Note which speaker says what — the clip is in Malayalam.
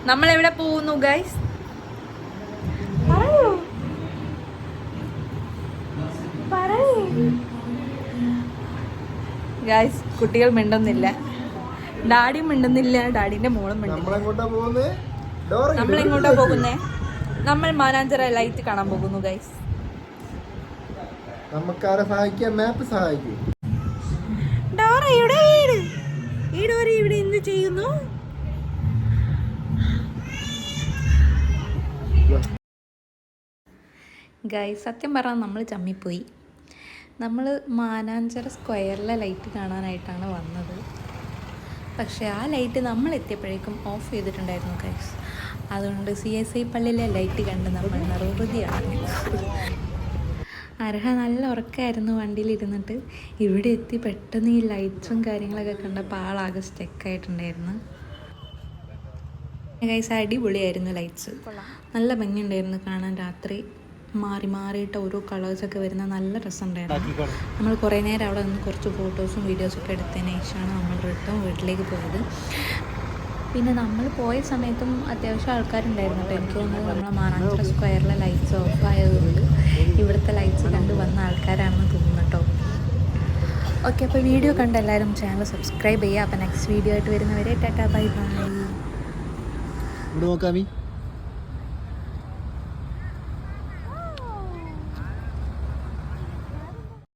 Speaker 1: നമ്മൾ എവിടെ പോകുന്നു ഗൈസ്? ഗൈസ്, കുട്ടികൾ മിണ്ടുന്നില്ല, ഡാഡിയും മിണ്ടുന്നില്ല, ഡാഡിന്റെ മോളും മിണ്ടുന്നില്ല. നമ്മൾ എങ്ങോട്ടാ പോകുന്നേ? നമ്മൾ മാനാഞ്ചിറ ലൈറ്റ് കാണാൻ പോകുന്നു ഗൈസ്.
Speaker 2: നമുക്കാരെ സഹായിക്കാൻ മാപ്പ് സഹായിക്കും.
Speaker 1: ഡോറ ഇവിടെ ഇവിടെ എന്ത് ചെയ്യുന്നു? ഗൈസ്, സത്യം പറഞ്ഞാൽ നമ്മൾ ചമ്മിപ്പോയി. നമ്മൾ മാനാഞ്ചിറ സ്ക്വയറിലെ ലൈറ്റ് കാണാനായിട്ടാണ് വന്നത്. പക്ഷേ ആ ലൈറ്റ് നമ്മൾ എത്തിയപ്പോഴേക്കും ഓഫ് ചെയ്തിട്ടുണ്ടായിരുന്നു ഗൈസ്. അതുകൊണ്ട് CSI പള്ളിയിലെ ലൈറ്റ് കണ്ട് നമ്മൾ നിർവൃതിയാണ്. അർഹ നല്ല ഉറക്കമായിരുന്നു വണ്ടിയിലിരുന്നിട്ട്. ഇവിടെ എത്തി പെട്ടെന്ന് ഈ ലൈറ്റ്സും കാര്യങ്ങളൊക്കെ കണ്ടപ്പോൾ ആളാകെ സ്റ്റക്കായിട്ടുണ്ടായിരുന്നു. ഗൈസ്, അടിപൊളിയായിരുന്നു ലൈറ്റ്സ്. നല്ല ഭംഗിയുണ്ടായിരുന്നു കാണാൻ. രാത്രി മാറിയിട്ട് ഓരോ കളേഴ്സൊക്കെ വരുന്ന നല്ല രസമുണ്ടായിരുന്നു. നമ്മൾ കുറേ നേരം അവിടെ നിന്ന് കുറച്ച് ഫോട്ടോസും വീഡിയോസൊക്കെ എടുത്തതിന് ശേഷമാണ് നമ്മൾ റിട്ടേൺ വീട്ടിലേക്ക് പോയത്. പിന്നെ നമ്മൾ പോയ സമയത്തും അത്യാവശ്യം ആൾക്കാരുണ്ടായിരുന്നു കേട്ടോ. എനിക്ക് തോന്നുന്നത് നമ്മളെ മാനാഞ്ചിറ സ്ക്വയറിലെ ലൈറ്റ്സ് ഓഫ് ആയതുകൊണ്ട് ഇവിടുത്തെ ലൈറ്റ്സ് കണ്ട് വന്ന ആൾക്കാരാണെന്ന് തോന്നുന്നു കേട്ടോ. ഓക്കെ, അപ്പോൾ വീഡിയോ കണ്ട് എല്ലാവരും ചാനൽ സബ്സ്ക്രൈബ് ചെയ്യുക. അപ്പോൾ നെക്സ്റ്റ് വീഡിയോ ആയിട്ട് വരുന്നവരെ ടാറ്റാ ബൈ ബൈ.